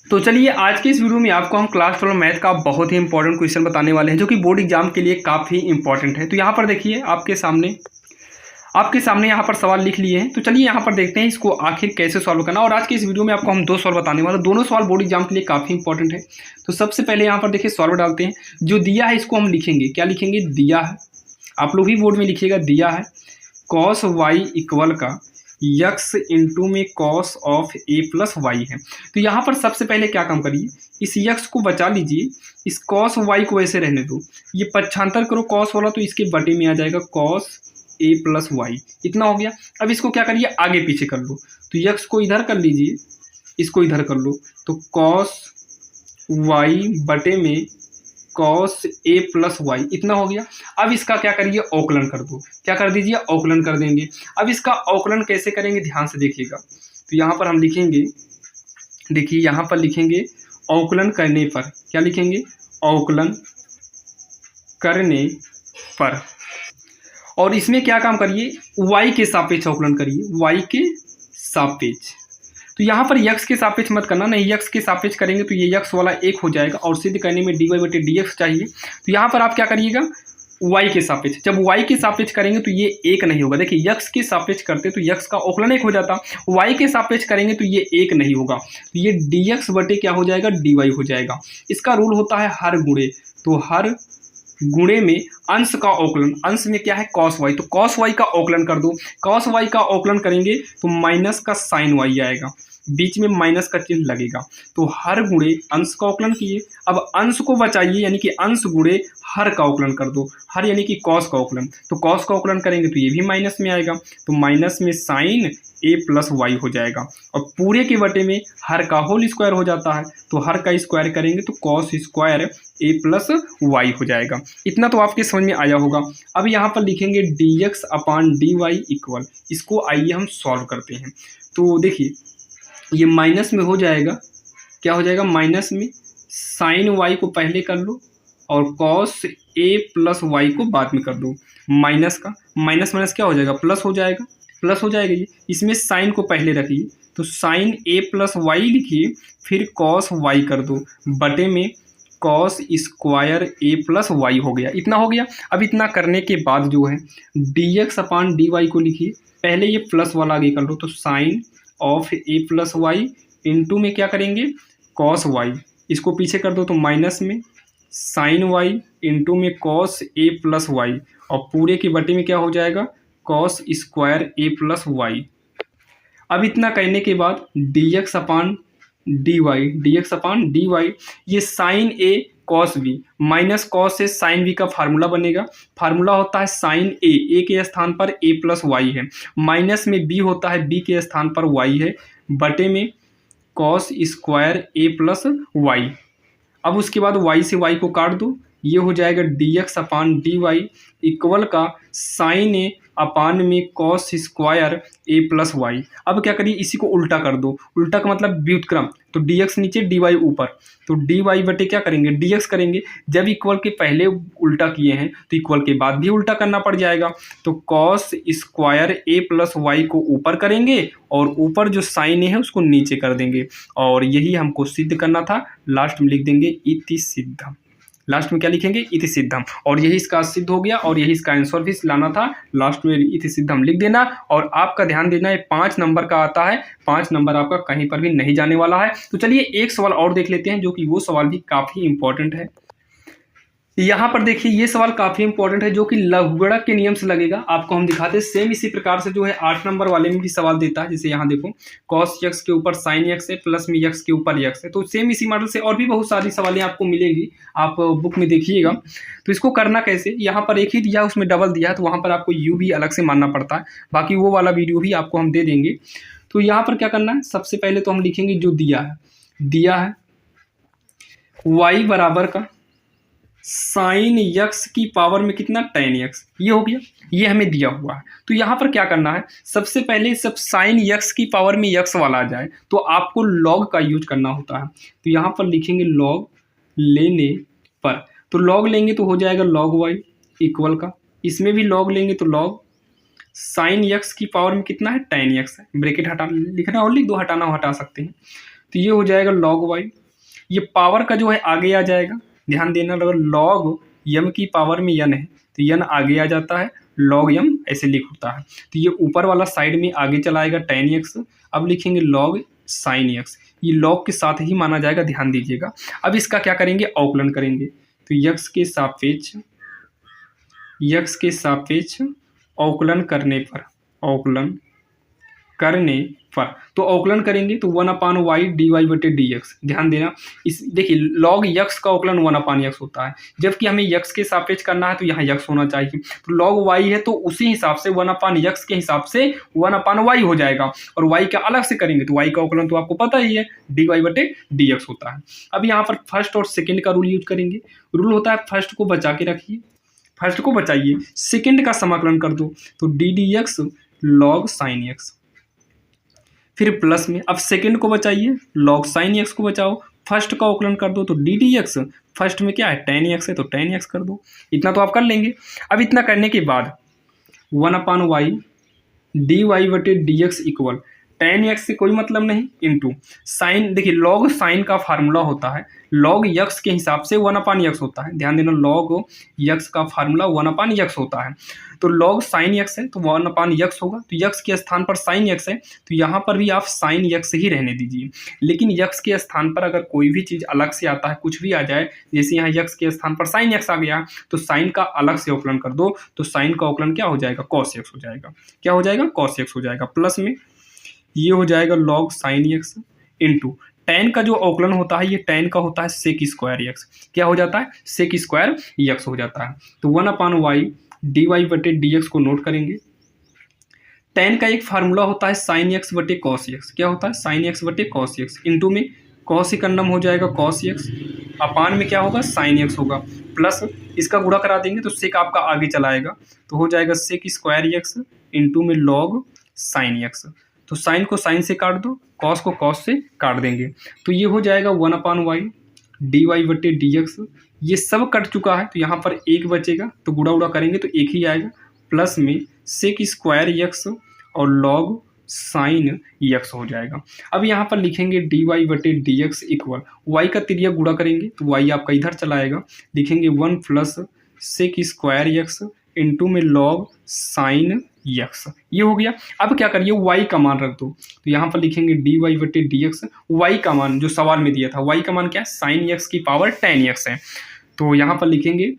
तो चलिए आज के इस वीडियो में आपको हम क्लास 12 मैथ का बहुत ही इंपॉर्टेंट क्वेश्चन बताने वाले हैं जो कि बोर्ड एग्जाम के लिए काफ़ी इंपॉर्टेंट है। तो यहाँ पर देखिए आपके सामने यहाँ पर सवाल लिख लिए हैं। तो चलिए यहाँ पर देखते हैं इसको आखिर कैसे सॉल्व करना। और आज के इस वीडियो में आपको हम दो सवाल बताने वाले हैं। दोनों सवाल बोर्ड एग्जाम के लिए काफ़ी इंपॉर्टेंट है। तो सबसे पहले यहाँ पर देखिए सॉल्व डालते हैं। जो दिया है इसको हम लिखेंगे, क्या लिखेंगे, दिया है, आप लोग भी बोर्ड में लिखिएगा, दिया है कॉस वाई इक्वल का यक्स इंटू में cos of a plus y है। तो यहाँ पर सबसे पहले क्या काम करिए, इस यक्स को बचा लीजिए, इस कॉस वाई को ऐसे रहने दो, ये पक्षांतर करो कॉस वाला तो इसके बटे में आ जाएगा कॉस ए प्लस वाई, इतना हो गया। अब इसको क्या करिए, आगे पीछे कर लो। तो यक्स को इधर कर लीजिए, इसको इधर कर लो, तो कॉस वाई बटे में कॉस ए प्लस वाई, इतना हो गया। अब इसका क्या करिए, अवकलन कर दो, क्या कर दीजिए, अवकलन कर देंगे। अब इसका अवकलन कैसे करेंगे, ध्यान से देखिएगा। तो यहाँ पर हम लिखेंगे, देखिए यहाँ पर लिखेंगे अवकलन करने पर, क्या लिखेंगे, अवकलन करने पर। और इसमें क्या काम करिए, y के सापेक्ष अवकलन करिए, y के सापेक्ष। तो यहाँ पर यक्स के सापेक्ष मत करना, नहीं यक्स के सापेक्ष करेंगे तो ये यक्स वाला एक हो जाएगा और सिद्ध करने में डी वाई बटे डी एक्स चाहिए। तो यहाँ पर आप क्या करिएगा, y के सापेक्ष, जब y के सापेक्ष करेंगे तो ये एक नहीं होगा। देखिए यक्स के सापेक्ष करते तो यक्स का अवकलन एक हो जाता, y के सापेक्ष करेंगे तो ये एक नहीं होगा, तो ये dx बटे क्या हो जाएगा, dy हो जाएगा। इसका रूल होता है हर गुणे, तो हर गुणे में अंश का अवकलन, अंश में क्या है कॉस वाई, तो कॉस वाई का अवकलन कर दो। कॉस वाई का अवकलन करेंगे तो माइनस का साइन वाई आएगा, बीच में माइनस का चिन्ह लगेगा। तो हर गुणे अंश का अवकलन किए, अब अंश को बचाइए यानी कि अंश गुणे हर का अवकलन कर दो, हर यानी कि कॉस का अवकलन, तो कॉस का अवकलन करेंगे तो ये भी माइनस में आएगा, तो माइनस में साइन ए प्लस वाई हो जाएगा। और पूरे के बटे में हर का होल स्क्वायर हो जाता है, तो हर का स्क्वायर करेंगे तो कॉस स्क्वायर ए प्लस वाई हो जाएगा। इतना तो आपके समझ में आया होगा। अब यहाँ पर लिखेंगे डी एक्स अपान डी वाई इक्वल, इसको आइए हम सॉल्व करते हैं। तो देखिए ये माइनस में हो जाएगा, क्या हो जाएगा, माइनस में साइन वाई को पहले कर लो और कॉस ए प्लस वाई को बाद में कर दो। माइनस का माइनस माइनस क्या हो जाएगा, प्लस हो जाएगा, प्लस हो जाएगा। ये इसमें साइन को पहले रखिए, तो साइन ए प्लस वाई लिखिए, फिर कॉस वाई कर दो, बटे में कॉस स्क्वायर ए प्लस वाई हो गया, इतना हो गया। अब इतना करने के बाद जो है डी एक्स अपान डी वाई को लिखिए, पहले ये प्लस वाला आगे कर लो, तो sine of a plus y into में क्या करेंगे, कॉस वाई, इसको पीछे कर दो तो माइनस में साइन वाई इंटू में कॉस ए प्लस वाई, और पूरे के बटे में क्या हो जाएगा, कॉस स्क्वायर ए प्लस वाई। अब इतना करने के बाद डी एक्स अपान डी वाई, डी एक्स अपान डी वाई, ये साइन ए कॉस बी माइनस कॉस से साइन बी का फार्मूला बनेगा। फार्मूला होता है साइन ए के स्थान पर ए प्लस वाई है, माइनस में बी होता है बी के स्थान पर वाई है, बटे में कॉस स्क्वायर ए प्लस वाई। अब उसके बाद वाई से वाई को काट दो, ये हो जाएगा डी एक्स अपान डी वाई इक्वल का साइन ए अपान में कॉस स्क्वायर ए प्लस वाई। अब क्या करिए, इसी को उल्टा कर दो, उल्टा का मतलब व्युत्क्रम, तो डी एक्स नीचे डी वाई ऊपर, तो डी वाई बटे क्या करेंगे, डी एक्स करेंगे। जब इक्वल के पहले उल्टा किए हैं तो इक्वल के बाद भी उल्टा करना पड़ जाएगा, तो कॉस स्क्वायर ए प्लस वाई को ऊपर करेंगे और ऊपर जो साइन है उसको नीचे कर देंगे, और यही हमको सिद्ध करना था। लास्ट में लिख देंगे इति सिद्धम, लास्ट में क्या लिखेंगे, इति सिद्धम, और यही इसका सिद्ध हो गया और यही इसका आंसर भी लाना था। लास्ट में इति सिद्धम लिख देना, और आपका ध्यान देना ये 5 नंबर का आता है, 5 नंबर आपका कहीं पर भी नहीं जाने वाला है। तो चलिए एक सवाल और देख लेते हैं जो कि वो सवाल भी काफ़ी इंपॉर्टेंट है। यहाँ पर देखिए ये सवाल काफ़ी इंपॉर्टेंट है जो कि लघुगणक के नियम से लगेगा, आपको हम दिखाते हैं। सेम इसी प्रकार से जो है 8 नंबर वाले में भी सवाल देता है, जैसे यहाँ देखो कॉस यक्स के ऊपर साइन यक्स है, प्लस में यक्स के ऊपर यक्स है। तो सेम इसी मॉडल से और भी बहुत सारी सवालें आपको मिलेंगी, आप बुक में देखिएगा। तो इसको करना कैसे, यहाँ पर एक ही दिया उसमें डबल दिया है, तो वहाँ पर आपको यू भी अलग से मानना पड़ता है, बाकी वो वाला वीडियो भी आपको हम दे देंगे। तो यहाँ पर क्या करना है, सबसे पहले तो हम लिखेंगे जो दिया है वाई बराबर का साइन यक्स की पावर में कितना, टेन यक्स, ये हो गया, ये हमें दिया हुआ है। तो यहाँ पर क्या करना है, सबसे पहले सब साइन यक्स की पावर में यक्स वाला आ जाए तो आपको लॉग का यूज करना होता है। तो यहाँ पर लिखेंगे लॉग लेने पर, तो लॉग लेंगे तो हो जाएगा लॉग वाई इक्वल का, इसमें भी लॉग लेंगे तो लॉग साइन यक्स की पावर में कितना है, टेन यक्स है, ब्रैकेट हटा लिखना और लिख दो, हटाना हो हटा सकते हैं। तो ये हो जाएगा log y। ये पावर का जो है आगे आ जाएगा, ध्यान देना, अगर log m की पावर में n है तो n आगे आ जाता है, log m ऐसे लिख होता है। तो ये ऊपर वाला साइड में आगे चला आएगा tan x, अब लिखेंगे log sin x, ये log के साथ ही माना जाएगा, ध्यान दीजिएगा। अब इसका क्या करेंगे, अवकलन करेंगे। तो x के सापेक्ष अवकलन करने पर तो अवकलन करेंगे तो 1/y dy/dx। ध्यान देना, इस देखिए log x का अवकलन 1/x होता है, जबकि हमें x के सापेक्ष करना है तो यहाँ x होना चाहिए। तो log y है तो उसी हिसाब से 1/x के हिसाब से 1/y हो जाएगा, और y का अलग से करेंगे तो y का अवकलन तो आपको पता ही है dy/dx होता है। अब यहाँ पर फर्स्ट और सेकेंड का रूल यूज करेंगे। रूल होता है फर्स्ट को बचा के रखिए, फर्स्ट को बचाइए, सेकेंड का समाकलन कर दो तो ddx log sin x, फिर प्लस में अब सेकेंड को बचाइए, log sin x को बचाओ, फर्स्ट का अवकलन कर दो तो ddx, फर्स्ट में क्या है tan x है तो tan x कर दो। इतना तो आप कर लेंगे। अब इतना करने के बाद 1/y dy/dx equal tan x से कोई मतलब नहीं इंटू साइन, देखिए log साइन का फार्मूला होता है log x के हिसाब से 1/x होता है, ध्यान देना, log x का फार्मूला 1/x होता है। तो log sin x है तो 1/x होगा, तो x के स्थान पर sin x है तो यहाँ पर भी आप sin x ही रहने दीजिए। लेकिन x के स्थान पर अगर कोई भी चीज़ अलग से आता है, कुछ भी आ जाए, जैसे यहाँ x के स्थान पर sin x आ गया तो sin का अलग से अवकलन कर दो तो sin का अवकलन क्या हो जाएगा, cos x हो जाएगा। क्या हो जाएगा, cos x हो जाएगा। प्लस में ये हो जाएगा log sin x into tan का जो अवकलन होता है ये tan का होता है sec स्क्वायर x, क्या हो जाता है, sec स्क्वायर x हो जाता है। तो 1/y dy/dx को नोट करेंगे। tan का एक फार्मूला होता है sin x/cos x, क्या होता है, sin x/cos x, इंटू में cos का नम हो जाएगा cos x, अपान में क्या होगा, sin x होगा, प्लस इसका गुणा करा देंगे तो sec आपका आगे चलाएगा तो हो जाएगा sec स्क्वायर x इंटू में log sin x। तो साइन को साइन से काट दो, कॉस को कॉस से काट देंगे तो ये हो जाएगा 1/y dy/dx। ये सब कट चुका है तो यहाँ पर एक बचेगा तो गुणा उड़ा करेंगे तो एक ही आएगा, प्लस में sec स्क्वायर x और log sin x हो जाएगा। अब यहाँ पर लिखेंगे dy/dx इक्वल y का तिरिया गुणा करेंगे तो y आपका इधर चला आएगा, लिखेंगे 1 plus sec square x into में log sin x, ये हो गया। अब क्या करिए, y का मान रख दो तो यहाँ पर लिखेंगे dy/dx, y का मान जो सवाल में दिया था, y का मान क्या है, sin x की पावर tan x है, तो यहाँ पर लिखेंगे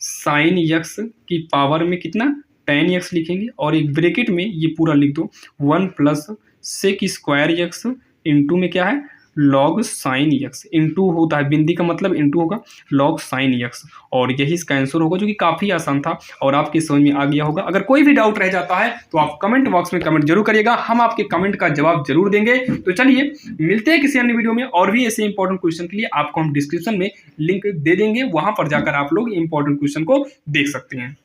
sin x की पावर में कितना, tan x लिखेंगे, और एक ब्रैकेट में ये पूरा लिख दो 1 plus sec square x into में क्या है, log sin x, इंटू होता है, बिंदी का मतलब इंटू होगा, log sin x, और यही इसका आंसर होगा, जो कि काफ़ी आसान था और आपके समझ में आ गया होगा। अगर कोई भी डाउट रह जाता है तो आप कमेंट बॉक्स में कमेंट जरूर करिएगा, हम आपके कमेंट का जवाब जरूर देंगे। तो चलिए मिलते हैं किसी अन्य वीडियो में, और भी ऐसे इंपॉर्टेंट क्वेश्चन के लिए आपको हम डिस्क्रिप्शन में लिंक दे देंगे, वहां पर जाकर आप लोग इंपॉर्टेंट क्वेश्चन को देख सकते हैं।